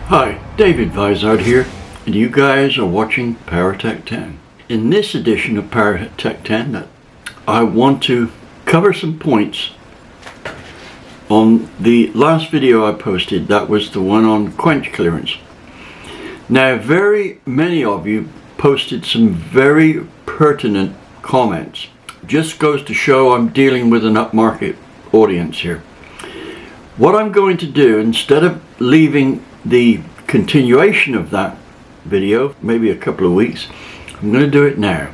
Hi, David Vizard here, and you guys are watching Powertec 10. In this edition of Powertec 10, I want to cover some points on the last video I posted. That was the one on quench clearance. Now, very many of you posted some very pertinent comments. Just goes to show I'm dealing with an upmarket audience here. What I'm going to do, instead of leaving the continuation of that video, maybe a couple of weeks, I'm going to do it now,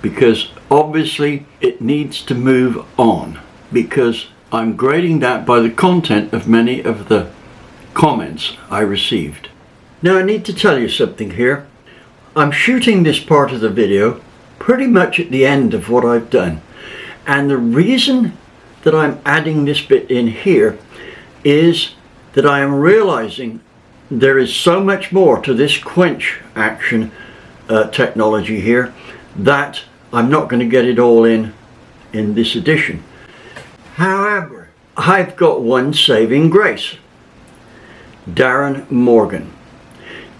because obviously it needs to move on, because I'm grading that by the content of many of the comments I received. Now, I need to tell you something here. I'm shooting this part of the video pretty much at the end of what I've done, and the reason that I'm adding this bit in here is that I am realizing there is so much more to this quench action technology here that I'm not going to get it all in this edition. However, I've got one saving grace: Darren Morgan.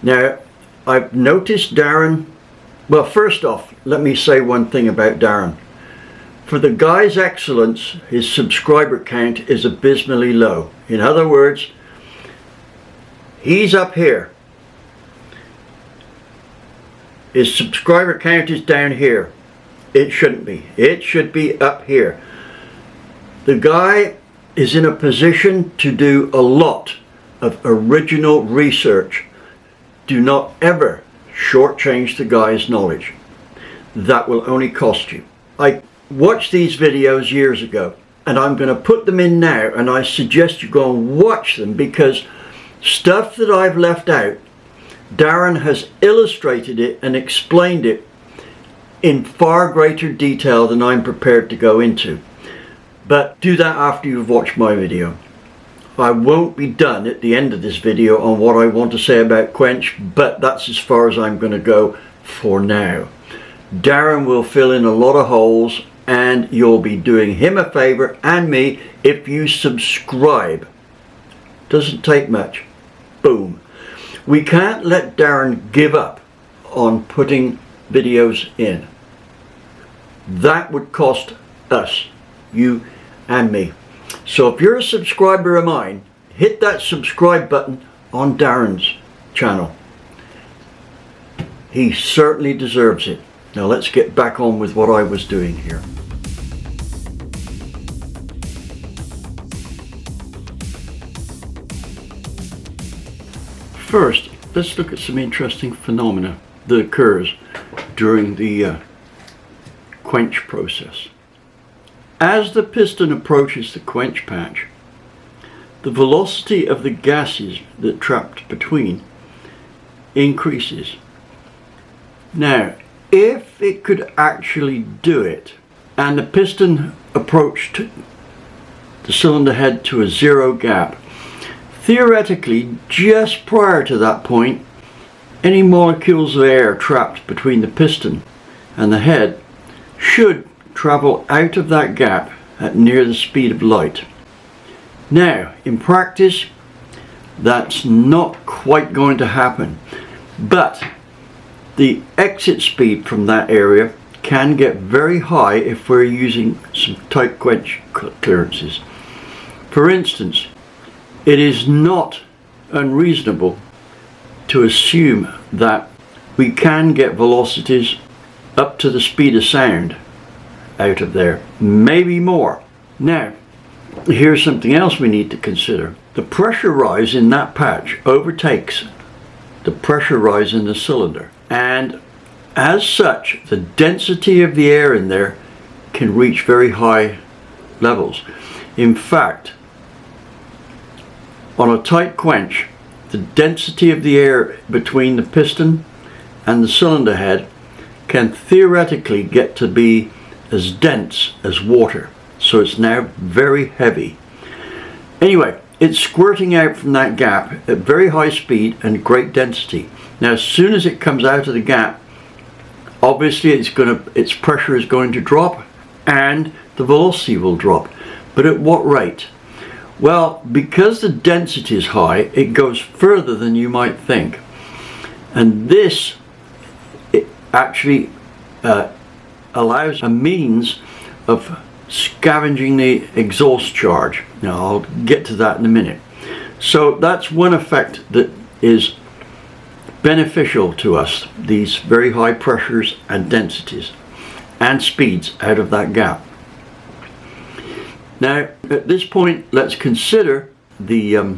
Now, I've noticed Darren. Well, first off, let me say one thing about Darren. For the guy's excellence, his subscriber count is abysmally low. In other words, he's up here. His subscriber count is down here. It shouldn't be. It should be up here. The guy is in a position to do a lot of original research. Do not ever shortchange the guy's knowledge. That will only cost you. I watched these videos years ago, and I'm going to put them in now, and I suggest you go and watch them, because stuff that I've left out, Darren has illustrated it and explained it in far greater detail than I'm prepared to go into. But do that after you've watched my video. I won't be done at the end of this video on what I want to say about quench, but that's as far as I'm going to go for now. Darren will fill in a lot of holes, and you'll be doing him a favor and me if you subscribe. Doesn't take much. Boom. We can't let Darren give up on putting videos in. That would cost us, you and me. So if you're a subscriber of mine, hit that subscribe button on Darren's channel. He certainly deserves it. Now let's get back on with what I was doing here. First, let's look at some interesting phenomena that occurs during the quench process. As the piston approaches the quench patch, the velocity of the gases that trapped between increases. Now, if it could actually do it, and the piston approached the cylinder head to a zero gap, theoretically, just prior to that point, any molecules of air trapped between the piston and the head should travel out of that gap at near the speed of light. Now, in practice, that's not quite going to happen, but the exit speed from that area can get very high if we're using some tight quench clearances. For instance, it is not unreasonable to assume that we can get velocities up to the speed of sound out of there, maybe more. Now, here's something else we need to consider. The pressure rise in that patch overtakes the pressure rise in the cylinder, and as such, the density of the air in there can reach very high levels. In fact, on a tight quench, the density of the air between the piston and the cylinder head can theoretically get to be as dense as water. So it's now very heavy. Anyway, it's squirting out from that gap at very high speed and great density. Now, as soon as it comes out of the gap, obviously its pressure is going to drop and the velocity will drop. But at what rate? Well, because the density is high, it goes further than you might think. And this actually allows a means of scavenging the exhaust charge. Now, I'll get to that in a minute. So that's one effect that is beneficial to us, these very high pressures and densities and speeds out of that gap. Now, at this point, let's consider the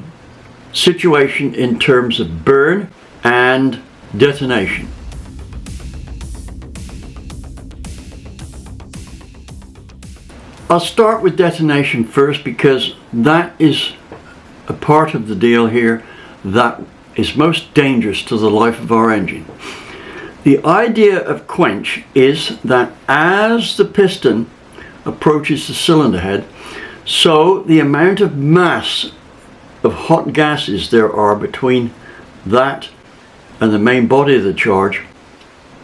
situation in terms of burn and detonation. I'll start with detonation first because that is a part of the deal here that is most dangerous to the life of our engine. The idea of quench is that as the piston approaches the cylinder head, so the amount of mass of hot gases there are between that and the main body of the charge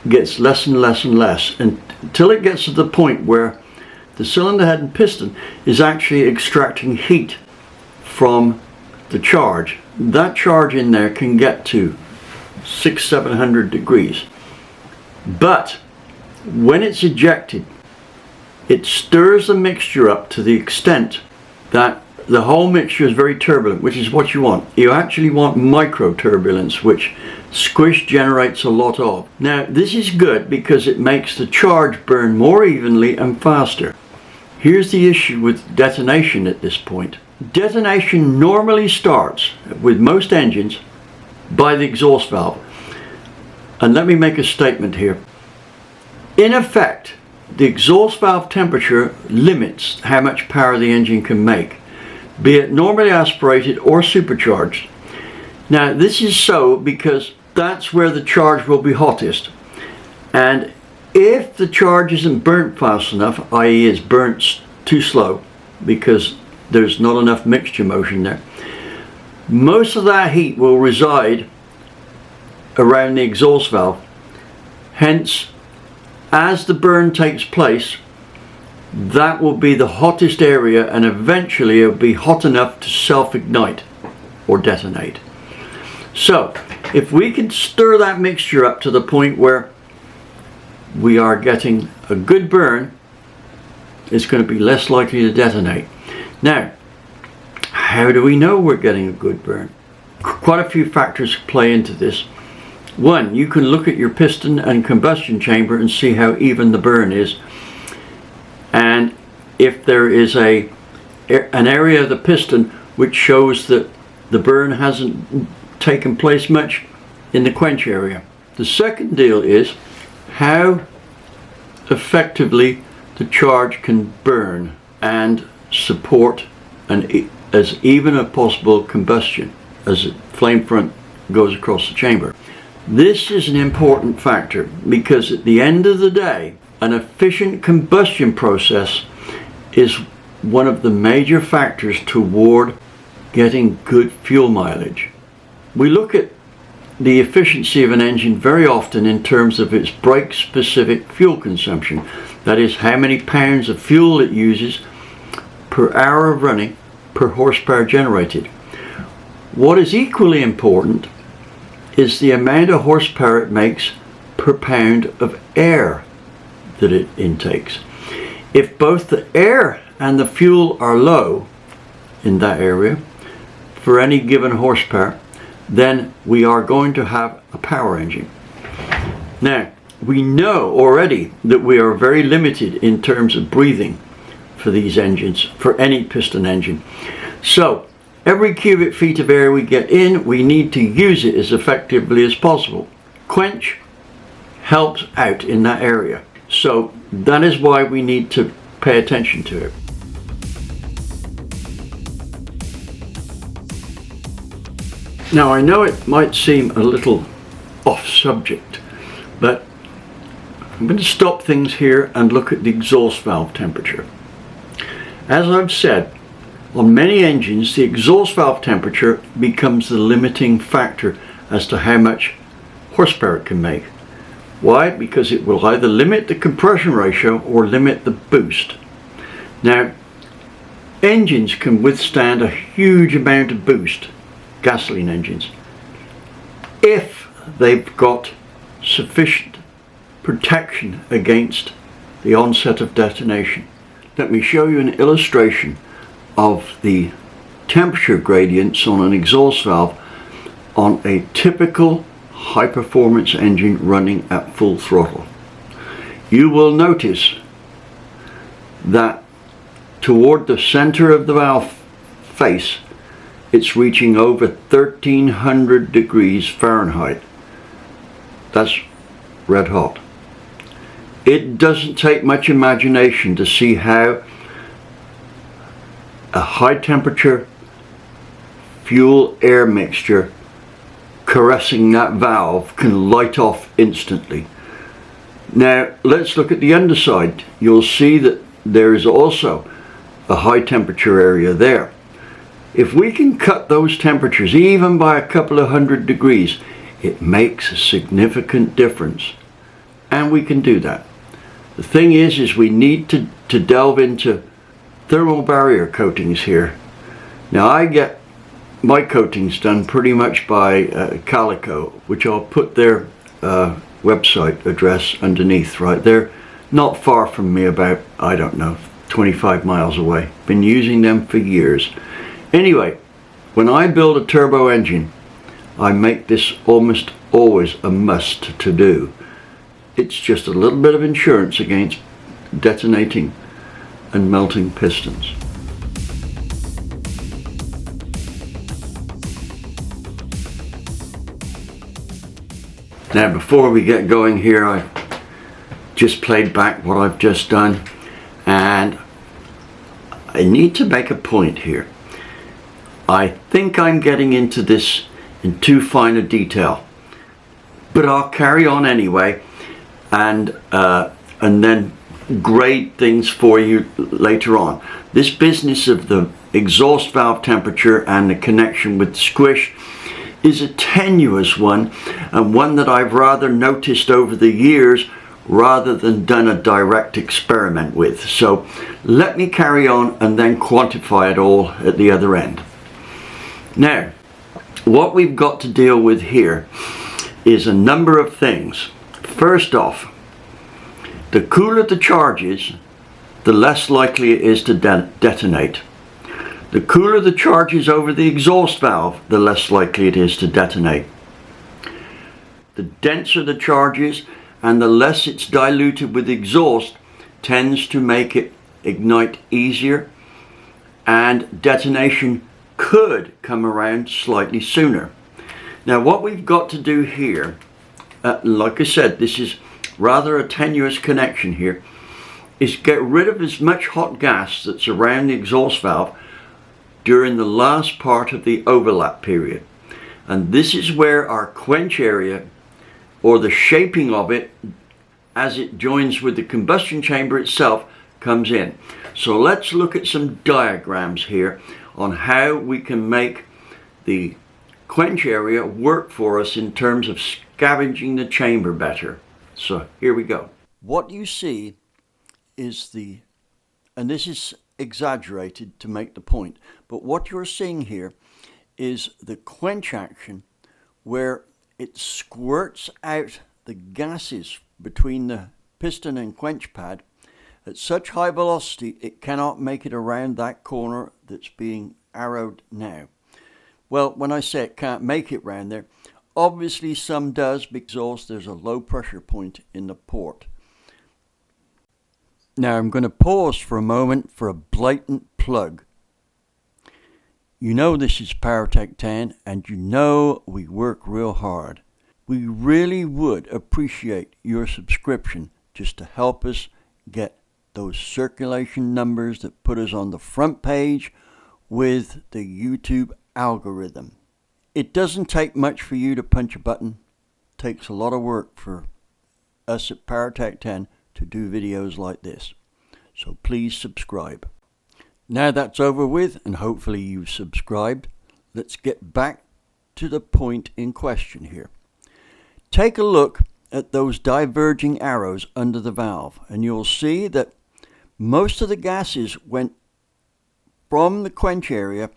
gets less and less and less until it gets to the point where the cylinder head and piston is actually extracting heat from the charge. That charge in there can get to 600-700 degrees. But when it's ejected, it stirs the mixture up to the extent that the whole mixture is very turbulent, which is what you want. You actually want micro turbulence, which squish generates a lot of. Now, this is good because it makes the charge burn more evenly and faster. Here's the issue with detonation at this point. Detonation normally starts, with most engines, by the exhaust valve. And let me make a statement here. In effect, the exhaust valve temperature limits how much power the engine can make, be it normally aspirated or supercharged. Now, this is so because that's where the charge will be hottest. And if the charge isn't burnt fast enough, i.e. is burnt too slow because there's not enough mixture motion there, most of that heat will reside around the exhaust valve. Hence, as the burn takes place, that will be the hottest area, and eventually it will be hot enough to self-ignite or detonate. So, if we can stir that mixture up to the point where we are getting a good burn, it's going to be less likely to detonate. Now, how do we know we're getting a good burn? Quite a few factors play into this. One, you can look at your piston and combustion chamber and see how even the burn is. And if there is an area of the piston which shows that the burn hasn't taken place much in the quench area. The second deal is how effectively the charge can burn and support as even as possible combustion as the flame front goes across the chamber. This is an important factor because at the end of the day, an efficient combustion process is one of the major factors toward getting good fuel mileage. We look at the efficiency of an engine very often in terms of its brake-specific fuel consumption. That is, how many pounds of fuel it uses per hour of running per horsepower generated. What is equally important is the amount of horsepower it makes per pound of air that it intakes. If both the air and the fuel are low in that area for any given horsepower, then we are going to have a power engine. Now, we know already that we are very limited in terms of breathing for these engines, for any piston engine. So, every cubic feet of air we get in, we need to use it as effectively as possible. Quench helps out in that area. So that is why we need to pay attention to it. Now, I know it might seem a little off subject, but I'm going to stop things here and look at the exhaust valve temperature. As I've said, on many engines, the exhaust valve temperature becomes the limiting factor as to how much horsepower it can make. Why? Because it will either limit the compression ratio or limit the boost. Now, Engines can withstand a huge amount of boost, gasoline engines, if they've got sufficient protection against the onset of detonation. Let me show you an illustration of the temperature gradients on an exhaust valve on a typical high performance engine running at full throttle. You will notice that toward the center of the valve face, it's reaching over 1300 degrees Fahrenheit. That's red hot. It doesn't take much imagination to see how a high temperature fuel air mixture caressing that valve can light off instantly. Now let's look at the underside. You'll see that there is also a high temperature area there. If we can cut those temperatures even by a couple of hundred degrees, it makes a significant difference, and we can do that. The thing is we need to delve into thermal barrier coatings here. Now I get my coatings done pretty much by Calico, which I'll put their website address underneath right there. Not far from me, about, I don't know, 25 miles away. Been using them for years. Anyway, when I build a turbo engine, I make this almost always a must to do. It's just a little bit of insurance against detonating and melting pistons. Now before we get going here, I just played back what I've just done, and I need to make a point here. I think I'm getting into this in too fine a detail, but I'll carry on anyway, and then grade things for you later on. This business of the exhaust valve temperature and the connection with squish is a tenuous one, and one that I've rather noticed over the years rather than done a direct experiment with. So let me carry on and then quantify it all at the other end. Now, what we've got to deal with here is a number of things. First off, the cooler the charge is, the less likely it is to detonate. The cooler the charge is over the exhaust valve, the less likely it is to detonate. The denser the charge is and the less it's diluted with exhaust tends to make it ignite easier, and detonation could come around slightly sooner. Now what we've got to do here, like I said, this is rather a tenuous connection here, is get rid of as much hot gas that's around the exhaust valve during the last part of the overlap period. And this is where our quench area, or the shaping of it as it joins with the combustion chamber itself, comes in. So let's look at some diagrams here on how we can make the quench area work for us in terms of scavenging the chamber better. So here we go. What you see is and this is exaggerated to make the point, but what you're seeing here is the quench action, where it squirts out the gases between the piston and quench pad at such high velocity it cannot make it around that corner that's being arrowed now. Well, when I say it can't make it round there, obviously some does, because there's a low pressure point in the port. Now I'm going to pause for a moment for a blatant plug. You know this is Powertec 10, and you know we work real hard. We really would appreciate your subscription just to help us get those circulation numbers that put us on the front page with the YouTube algorithm. It doesn't take much for you to punch a button. It takes a lot of work for us at Powertec 10 to do videos like this. So please subscribe. Now that's over with, and hopefully you've subscribed, let's get back to the point in question here. Take a look at those diverging arrows under the valve, and you'll see that most of the gases went from the quench area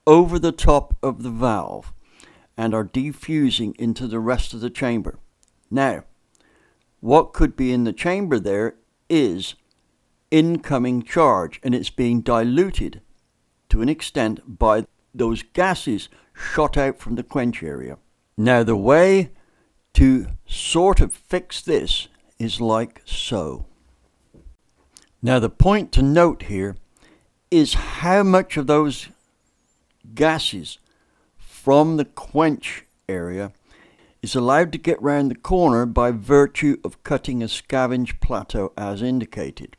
over the top of the valve and are diffusing into the rest of the chamber. Now, what could be in the chamber there is incoming charge, and it's being diluted to an extent by those gases shot out from the quench area. Now, the way to sort of fix this is like so. Now, the point to note here is how much of those gases from the quench area is allowed to get round the corner by virtue of cutting a scavenge plateau as indicated.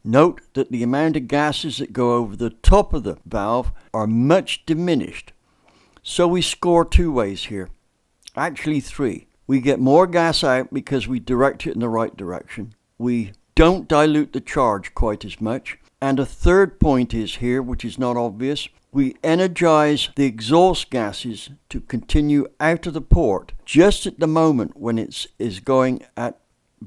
Note that the amount of gases that go over the top of the valve are much diminished. So we score two ways here. Actually three. We get more gas out because we direct it in the right direction. We don't dilute the charge quite as much. And a third point is here, which is not obvious. We energize the exhaust gases to continue out of the port just at the moment when it is going at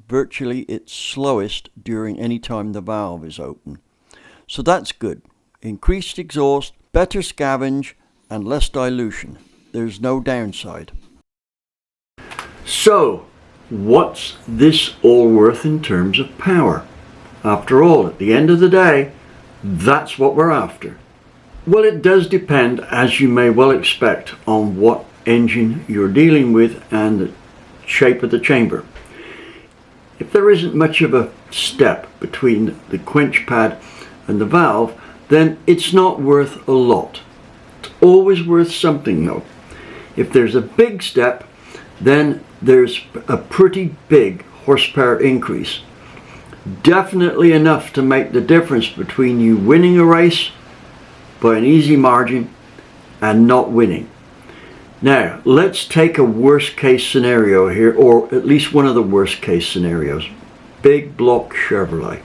virtually its slowest during any time the valve is open. So that's good. Increased exhaust, better scavenge, and less dilution. There's no downside. So, what's this all worth in terms of power? After all, at the end of the day, that's what we're after. Well, it does depend, as you may well expect, on what engine you're dealing with and the shape of the chamber. If there isn't much of a step between the quench pad and the valve, then it's not worth a lot. It's always worth something though. If there's a big step, then there's a pretty big horsepower increase. Definitely enough to make the difference between you winning a race by an easy margin and not winning. Now, let's take a worst case scenario here, or at least one of the worst case scenarios. Big block Chevrolet.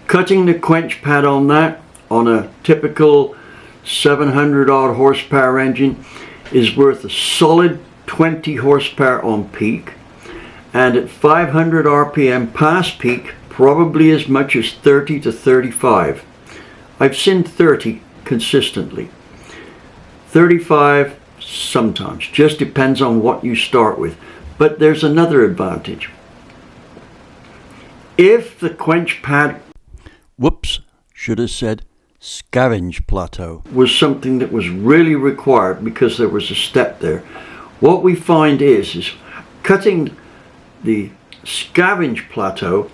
Cutting the quench pad on that, on a typical 700 odd horsepower engine, is worth a solid 20 horsepower on peak, and at 500 RPM past peak, probably as much as 30 to 35. I've seen 30 consistently. 35 sometimes, just depends on what you start with. But there's another advantage. If the quench pad, should have said scavenge plateau, was something that was really required because there was a step there, what we find is cutting the scavenge plateau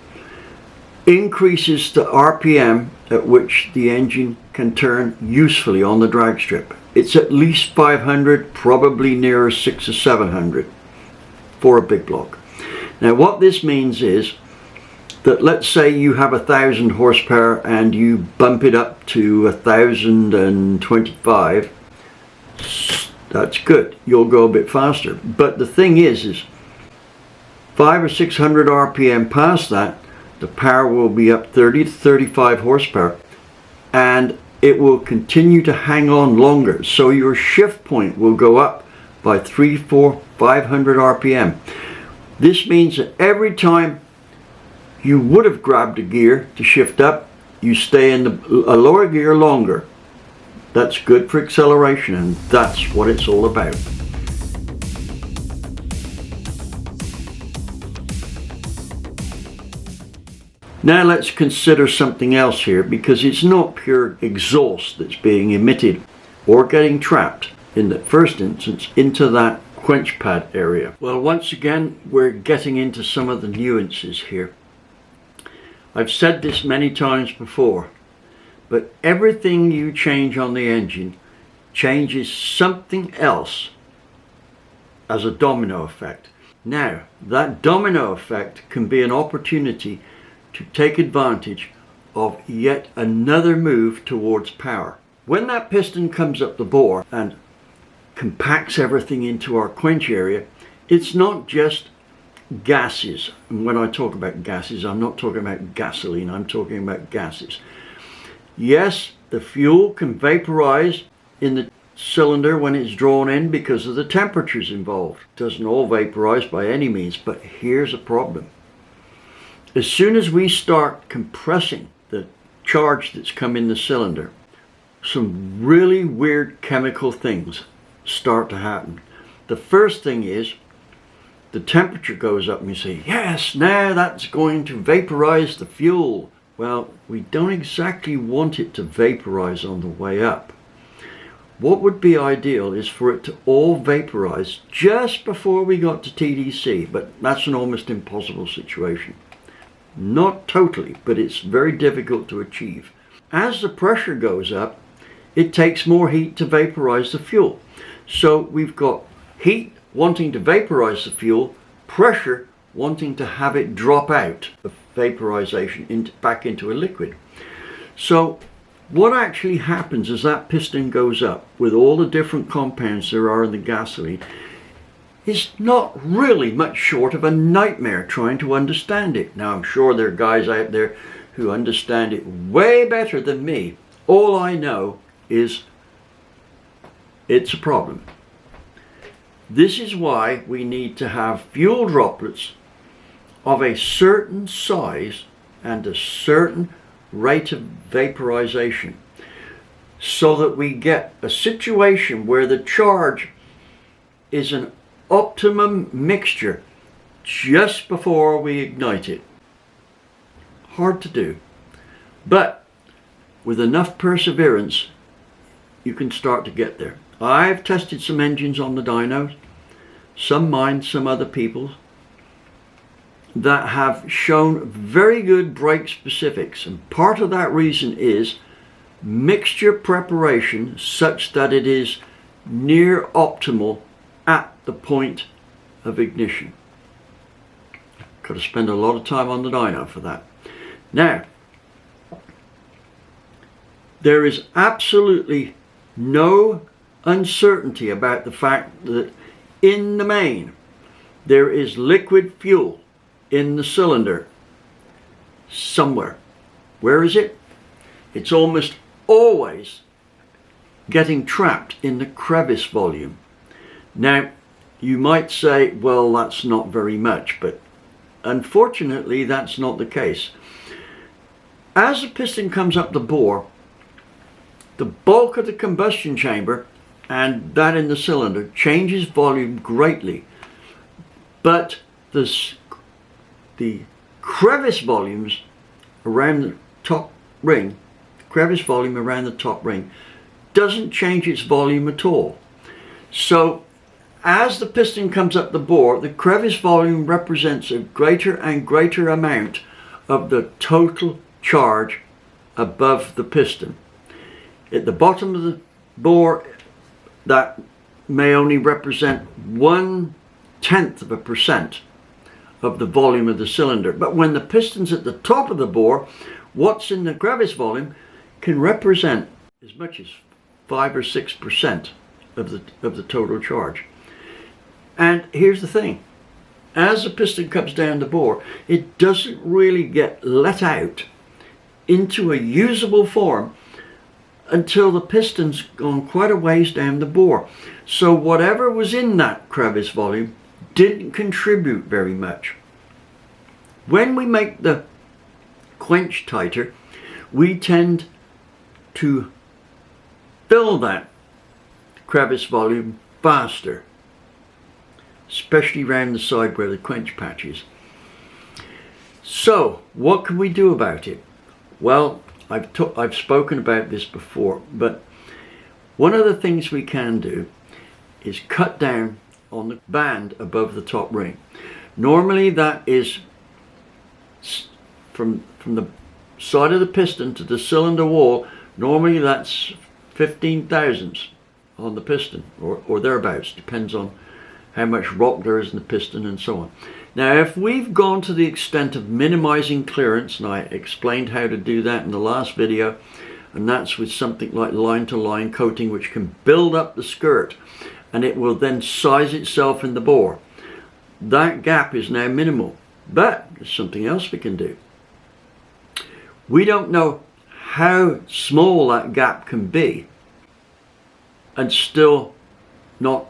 increases the RPM at which the engine can turn usefully on the drag strip. It's at least 500, probably nearer 600 or 700 for a big block. Now what this means is that let's say you have 1,000 horsepower and you bump it up to 1,025. That's good. You'll go a bit faster. But the thing is 500 or 600 RPM past that, the power will be up 30 to 35 horsepower and it will continue to hang on longer. So your shift point will go up by 300, 400, 500 RPM. This means that every time you would have grabbed a gear to shift up, you stay in a lower gear longer. That's good for acceleration, and that's what it's all about. Now let's consider something else here, because it's not pure exhaust that's being emitted or getting trapped in the first instance into that quench pad area. Well, once again, we're getting into some of the nuances here. I've said this many times before, but everything you change on the engine changes something else as a domino effect. Now, that domino effect can be an opportunity to take advantage of yet another move towards power. When that piston comes up the bore and compacts everything into our quench area, it's not just gases. And when I talk about gases, I'm not talking about gasoline, I'm talking about gases. Yes, the fuel can vaporize in the cylinder when it's drawn in because of the temperatures involved. It doesn't all vaporize by any means, but here's a problem. As soon as we start compressing the charge that's come in the cylinder, some really weird chemical things start to happen. The first thing is the temperature goes up and you say, yes, now that's going to vaporize the fuel. Well, we don't exactly want it to vaporize on the way up. What would be ideal is for it to all vaporize just before we got to TDC, but that's an almost impossible situation. Not totally, but it's very difficult to achieve. As the pressure goes up, it takes more heat to vaporize the fuel. So we've got heat wanting to vaporize the fuel, pressure wanting to have it drop out of vaporization back into a liquid. So what actually happens as that piston goes up with all the different compounds there are in the gasoline is not really much short of a nightmare trying to understand it. Now, I'm sure there are guys out there who understand it way better than me. All I know is it's a problem. This is why we need to have fuel droplets of a certain size and a certain rate of vaporization, so that we get a situation where the charge is an optimum mixture just before we ignite it. Hard to do, but with enough perseverance you can start to get there. I've tested some engines on the dynos, some mine, some other people's, that have shown very good brake specifics, and part of that reason is mixture preparation such that it is near optimal at the point of ignition. Got to spend a lot of time on the dyno for that. Now, there is absolutely no uncertainty about the fact that in the main there is liquid fuel in the cylinder somewhere. Where is it? It's almost always getting trapped in the crevice volume. Now, you might say, well, that's not very much, but unfortunately that's not the case. As the piston comes up the bore, the bulk of the combustion chamber and that in the cylinder changes volume greatly, but the crevice volumes around the top ring, doesn't change its volume at all. So as the piston comes up the bore, the crevice volume represents a greater and greater amount of the total charge above the piston. At the bottom of the bore, that may only represent 0.1% of the volume of the cylinder. But when the piston's at the top of the bore, what's in the crevice volume can represent as much as 5 or 6% of the total charge. And here's the thing, as the piston comes down the bore, it doesn't really get let out into a usable form until the piston's gone quite a ways down the bore. So whatever was in that crevice volume didn't contribute very much. When we make the quench tighter, we tend to fill that crevice volume faster, especially around the side where the quench patch is. So what can we do about it? Well, I've spoken about this before, but one of the things we can do is cut down on the band above the top ring. Normally that is from the side of the piston to the cylinder wall. Normally that's 15 thousandths on the piston, or thereabouts, depends on how much rock there is in the piston and so on. Now, if we've gone to the extent of minimizing clearance, and I explained how to do that in the last video, and that's with something like line-to-line coating, which can build up the skirt and it will then size itself in the bore. That gap is now minimal, but there's something else we can do. We don't know how small that gap can be and still not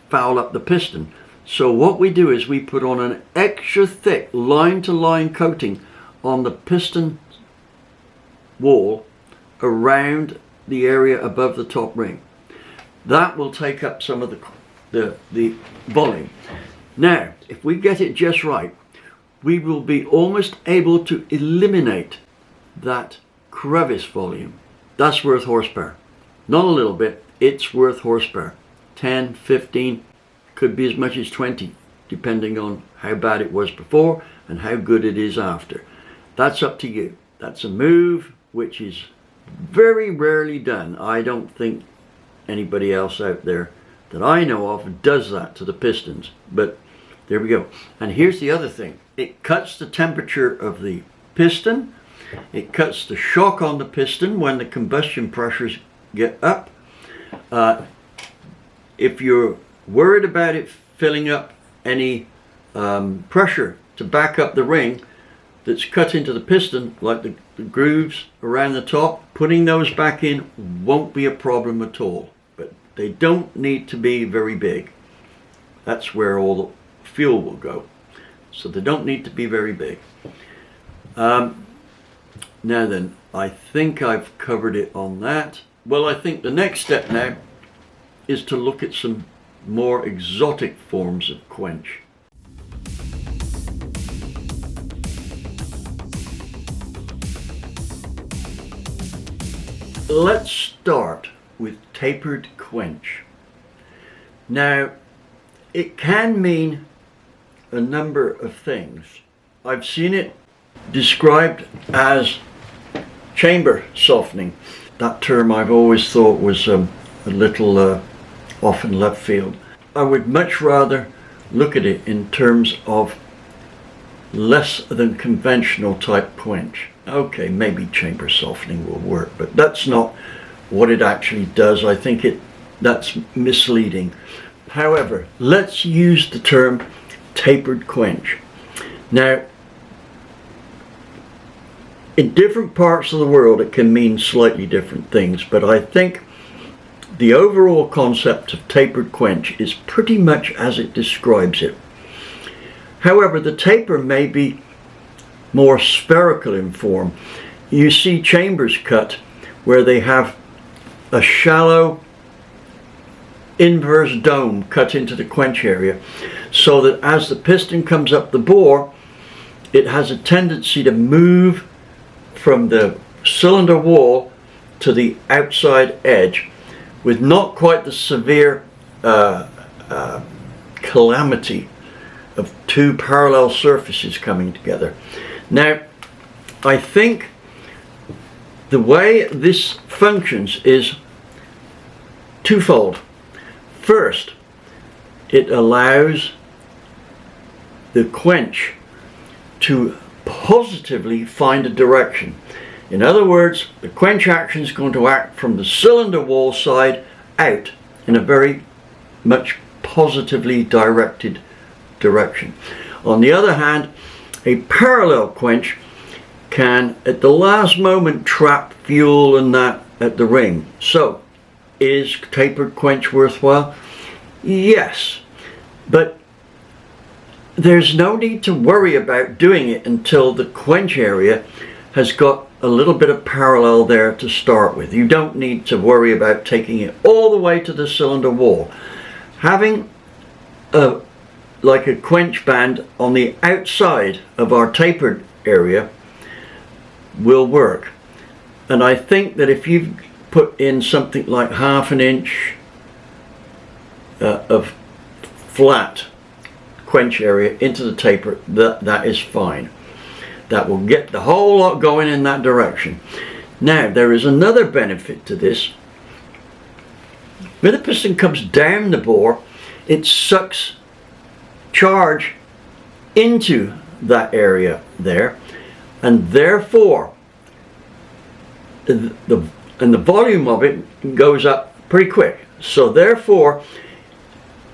foul up the piston. So what we do is we put on an extra thick line-to-line coating on the piston wall around the area above the top ring. That will take up some of the volume. Now, if we get it just right, we will be almost able to eliminate that crevice volume. That's worth horsepower. Not a little bit, it's worth horsepower. 10, 15, could be as much as 20, depending on how bad it was before and how good it is after. That's up to you. That's a move which is very rarely done. I don't think anybody else out there that I know of does that to the pistons, but there we go. And here's the other thing. It cuts the temperature of the piston. It cuts the shock on the piston when the combustion pressures get up. If you're worried about it filling up any pressure to back up the ring that's cut into the piston, like the grooves around the top, putting those back in won't be a problem at all. But they don't need to be very big. That's where all the fuel will go. So they don't need to be very big. Now then, I think I've covered it on that. Well, I think the next step now is to look at some more exotic forms of quench. Let's start with tapered quench. Now, it can mean a number of things. I've seen it described as chamber softening. That term I've always thought was a little off in left field. I would much rather look at it in terms of less than conventional type quench. Okay, maybe chamber softening will work, but that's not what it actually does. I think that's misleading. However, let's use the term tapered quench. Now, in different parts of the world it can mean slightly different things, but I think the overall concept of tapered quench is pretty much as it describes it. However, the taper may be more spherical in form. You see chambers cut where they have a shallow inverse dome cut into the quench area, so that as the piston comes up the bore, it has a tendency to move from the cylinder wall to the outside edge with not quite the severe calamity of two parallel surfaces coming together. Now, I think the way this functions is twofold. First, it allows the quench to positively find a direction. In other words, the quench action is going to act from the cylinder wall side out in a very much positively directed direction. On the other hand, a parallel quench can at the last moment trap fuel and that at the ring. So, is tapered quench worthwhile? Yes, but there's no need to worry about doing it until the quench area has got a little bit of parallel there to start with. You don't need to worry about taking it all the way to the cylinder wall. Having like a quench band on the outside of our tapered area will work. And I think that if you've put in something like 1/2 inch of flat quench area into the taper, that is fine. That will get the whole lot going in that direction. Now, there is another benefit to this. When the piston comes down the bore, it sucks charge into that area there, and therefore the volume of it goes up pretty quick. So therefore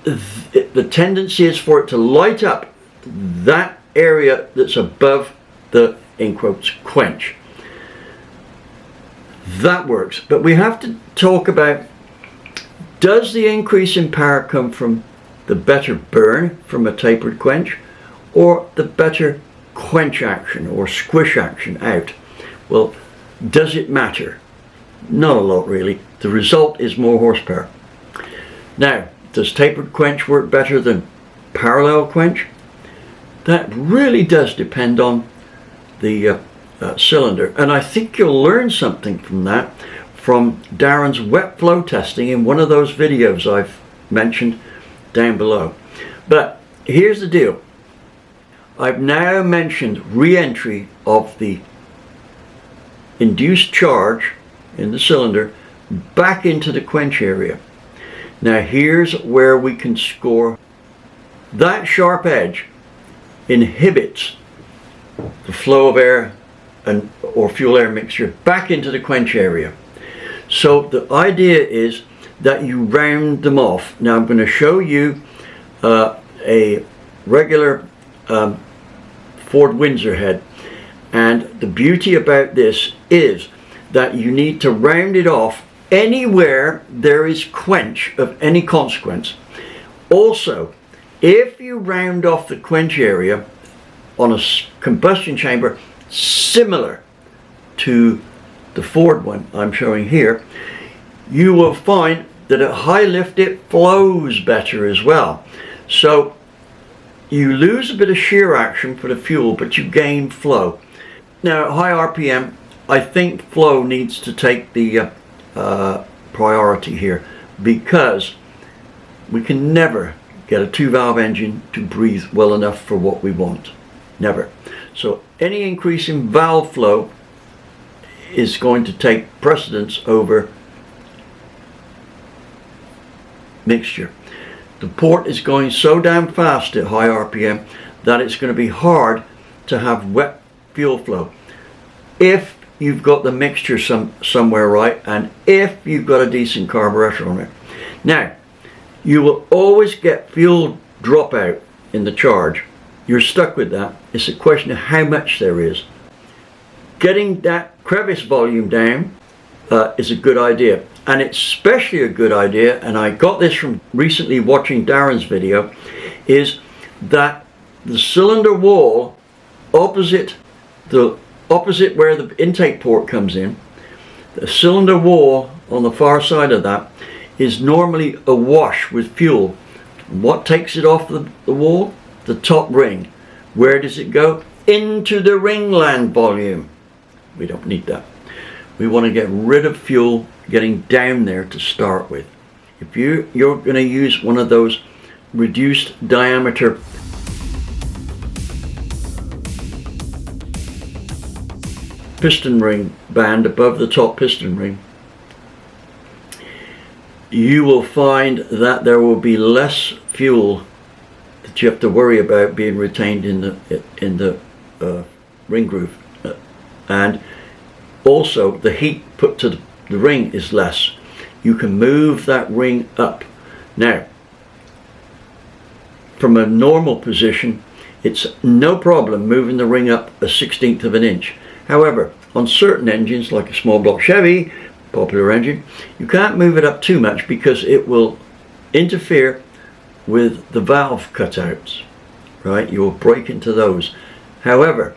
the tendency is for it to light up that area that's above the, in quotes, quench. That works, but we have to talk about, does the increase in power come from the better burn from a tapered quench, or the better quench action or squish action out? Well, Does it matter? Not a lot really. The result is more horsepower. Now, does tapered quench work better than parallel quench? That really does depend on the cylinder, and I think you'll learn something from that from Darren's wet flow testing in one of those videos I've mentioned down below. But here's the deal. I've now mentioned re-entry of the induced charge in the cylinder back into the quench area. Now here's where we can score. That sharp edge inhibits the flow of air or fuel air mixture back into the quench area. So the idea is that you round them off. Now I'm going to show you a regular Ford Windsor head, and the beauty about this is that you need to round it off anywhere there is quench of any consequence. Also, if you round off the quench area on a combustion chamber similar to the Ford one I'm showing here, you will find that at high lift it flows better as well. So you lose a bit of shear action for the fuel, but you gain flow. Now at high RPM, I think flow needs to take the priority here, because we can never get a 2-valve engine to breathe well enough for what we want. Never. So any increase in valve flow is going to take precedence over mixture. The port is going so damn fast at high RPM that it's going to be hard to have wet fuel flow if you've got the mixture somewhere right, and if you've got a decent carburetor on it. Now, you will always get fuel dropout in the charge. You're stuck with that. It's a question of how much there is. Getting that crevice volume down is a good idea, and it's especially a good idea, and I got this from recently watching Darren's video, is that the cylinder wall opposite where the intake port comes in, the cylinder wall on the far side of that is normally awash with fuel. What takes it off the wall? The top ring. Where does it go? Into the ringland volume. We don't need that. We want to get rid of fuel getting down there to start with. If you're going to use one of those reduced diameter piston ring band above the top piston ring, you will find that there will be less fuel that you have to worry about being retained in the ring groove, and also the heat put to the ring is less. You can move that ring up. Now, from a normal position, it's no problem moving the ring up a 1/16 of an inch. However, on certain engines, like a small block Chevy, popular engine, you can't move it up too much because it will interfere with the valve cutouts, right? You will break into those. However,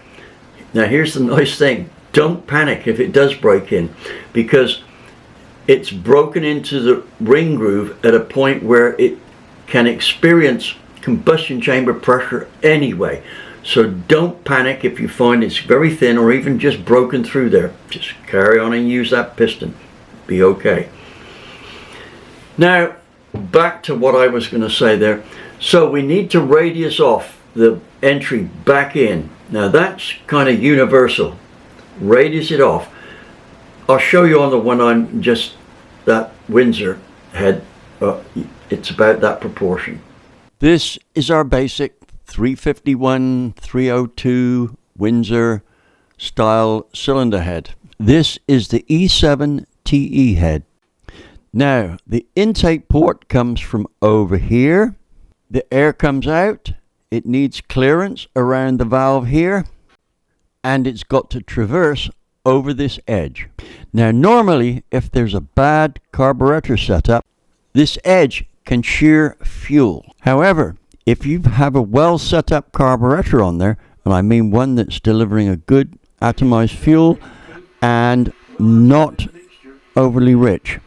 now here's the nice thing. Don't panic if it does break in, because it's broken into the ring groove at a point where it can experience combustion chamber pressure anyway. So don't panic if you find it's very thin or even just broken through there. Just carry on and use that piston. Be okay. Now, back to what I was going to say there. So we need to radius off the entry back in. Now that's kind of universal. Radius it off. I'll show you on the one I'm just, that Windsor head, it's about that proportion. This is our basic 351-302 Windsor style cylinder head. This is the E7 TE head. Now the intake port comes from over here. The air comes out. It needs clearance around the valve here, and it's got to traverse over this edge. Now normally, if there's a bad carburetor setup, this edge can shear fuel. However, if you have a well set up carburetor on there, and I mean one that's delivering a good atomized fuel and not overly rich.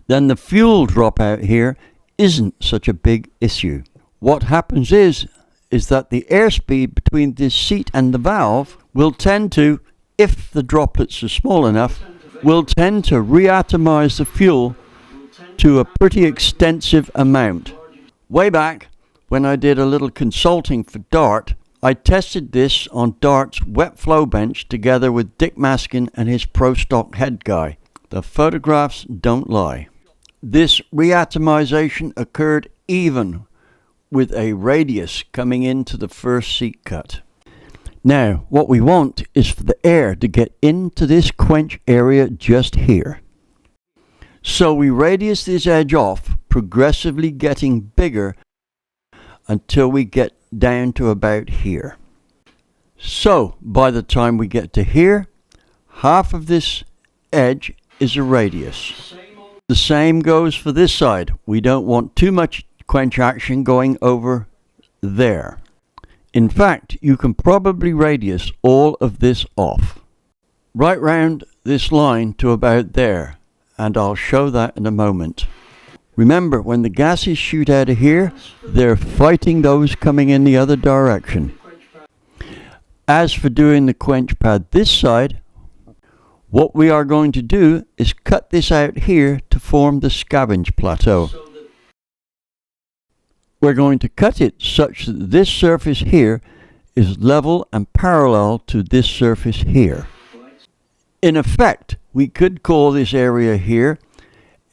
Then the fuel dropout here isn't such a big issue. What happens is that the airspeed between this seat and the valve will tend to, if the droplets are small enough, will tend to reatomize the fuel to a pretty extensive amount. Way back, when I did a little consulting for Dart, I tested this on Dart's wet flow bench together with Dick Maskin and his Pro Stock head guy. The photographs don't lie. This reatomization occurred even with a radius coming into the first seat cut. Now, what we want is for the air to get into this quench area just here. So we radius this edge off, progressively getting bigger until we get down to about here. So, by the time we get to here, half of this edge is a radius. The same goes for this side. We don't want too much quench action going over there. In fact, you can probably radius all of this off. Right round this line to about there, and I'll show that in a moment. Remember, when the gases shoot out of here, they're fighting those coming in the other direction. As for doing the quench pad this side, what we are going to do is cut this out here to form the scavenge plateau. We're going to cut it such that this surface here is level and parallel to this surface here. In effect, we could call this area here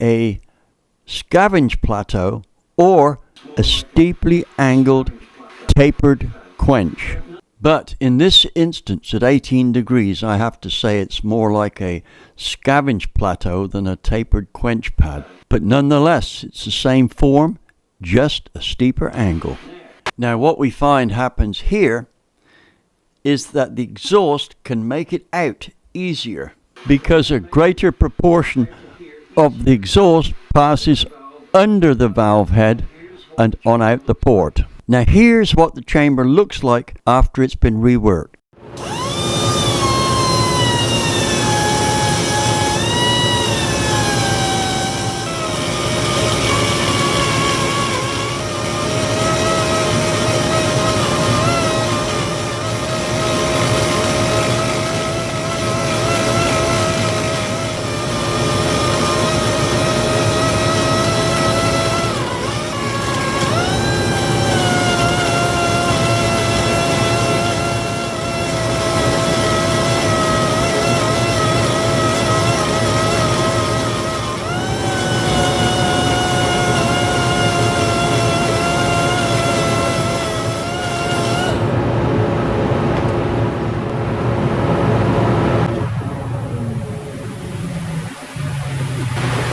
a scavenge plateau or a steeply angled tapered quench. But in this instance, at 18 degrees, I have to say it's more like a scavenge plateau than a tapered quench pad. But nonetheless, it's the same form, just a steeper angle. Now what we find happens here is that the exhaust can make it out easier because a greater proportion of the exhaust passes under the valve head and on out the port. Now here's what the chamber looks like after it's been reworked.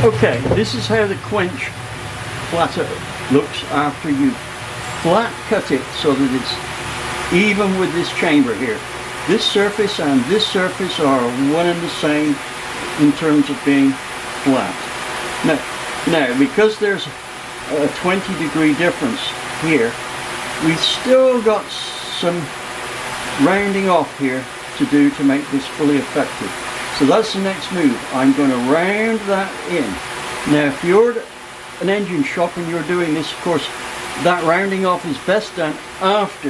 Okay, this is how the quench plateau looks after you flat cut it so that it's even with this chamber here. This surface and this surface are one and the same in terms of being flat. Now because there's a 20-degree difference here, we've still got some rounding off here to do to make this fully effective. So that's the next move. I'm going to round that in. Now if you're an engine shop and you're doing this, of course, that rounding off is best done after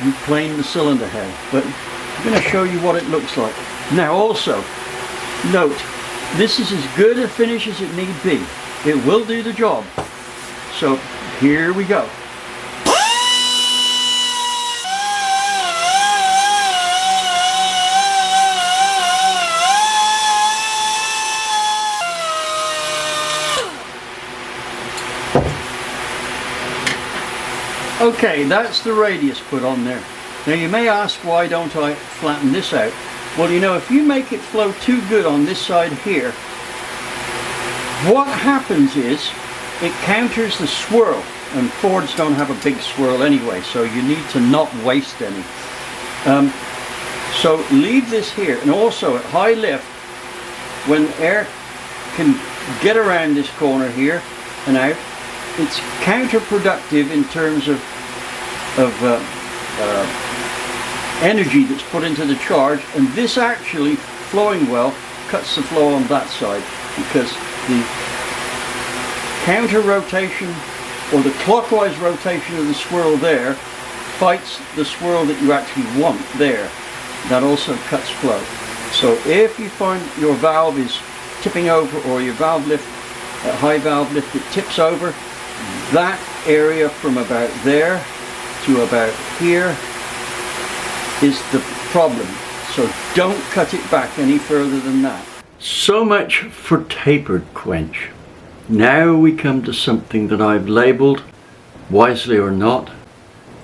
you plane the cylinder head. But I'm going to show you what it looks like. Now also, note, this is as good a finish as it need be. It will do the job. So here we go. Okay, that's the radius put on there. Now you may ask, why don't I flatten this out? Well, you know, if you make it flow too good on this side here, what happens is it counters the swirl, and Fords don't have a big swirl anyway, so you need to not waste any. So leave this here, and also at high lift, when air can get around this corner here and out, it's counterproductive in terms of energy that's put into the charge, and this actually flowing well, cuts the flow on that side, because the counter rotation or the clockwise rotation of the swirl there fights the swirl that you actually want there. That also cuts flow. So if you find your valve is tipping over, or your valve lift, high valve lift, it tips over, that area from about there to about here is the problem. So don't cut it back any further than that. So much for tapered quench. Now we come to something that I've labeled, wisely or not,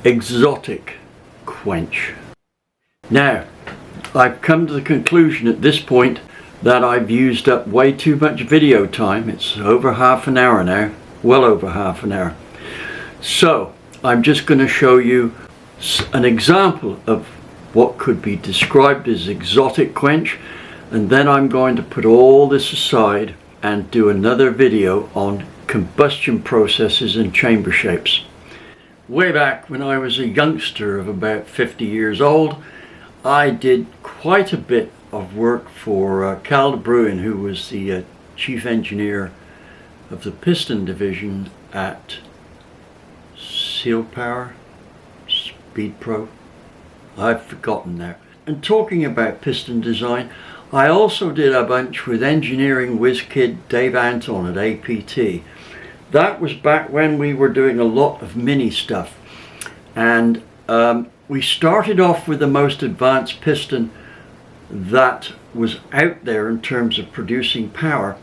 exotic quench. Now, I've come to the conclusion at this point that I've used up way too much video time. It's over half an hour now, well over half an hour. So I'm just going to show you an example of what could be described as exotic quench, and then I'm going to put all this aside and do another video on combustion processes and chamber shapes. Way back when I was a youngster of about 50 years old, I did quite a bit of work for Cal de Bruin, who was the chief engineer of the piston division at Seal Power, Speed Pro, I've forgotten now. And talking about piston design, I also did a bunch with engineering whiz kid Dave Anton at APT. That was back when we were doing a lot of mini stuff, and we started off with the most advanced piston that was out there in terms of producing power,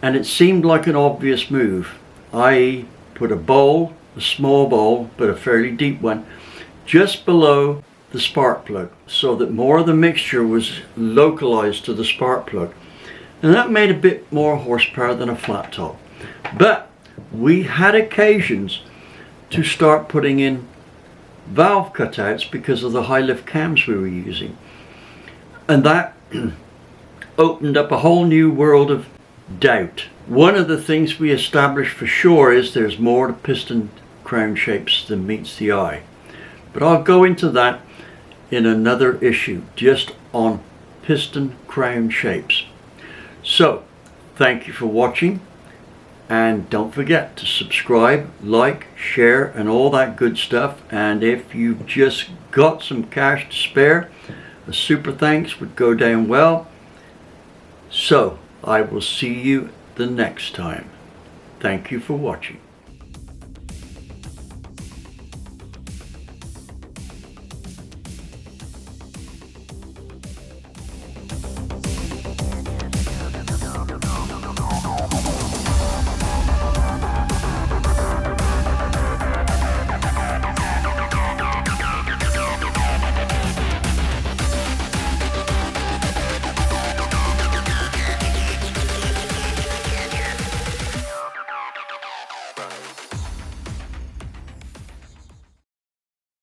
and it seemed like an obvious move. I put a bowl, a small bowl but a fairly deep one, just below the spark plug, so that more of the mixture was localized to the spark plug, and that made a bit more horsepower than a flat top. But we had occasions to start putting in valve cutouts because of the high lift cams we were using, and that opened up a whole new world of doubt. One of the things we established for sure is there's more to piston crown shapes than meets the eye, but I'll go into that in another issue, just on piston crown shapes. So thank you for watching, and don't forget to subscribe, like, share, and all that good stuff. And if you've just got some cash to spare, a super thanks would go down well. So I will see you the next time. Thank you for watching.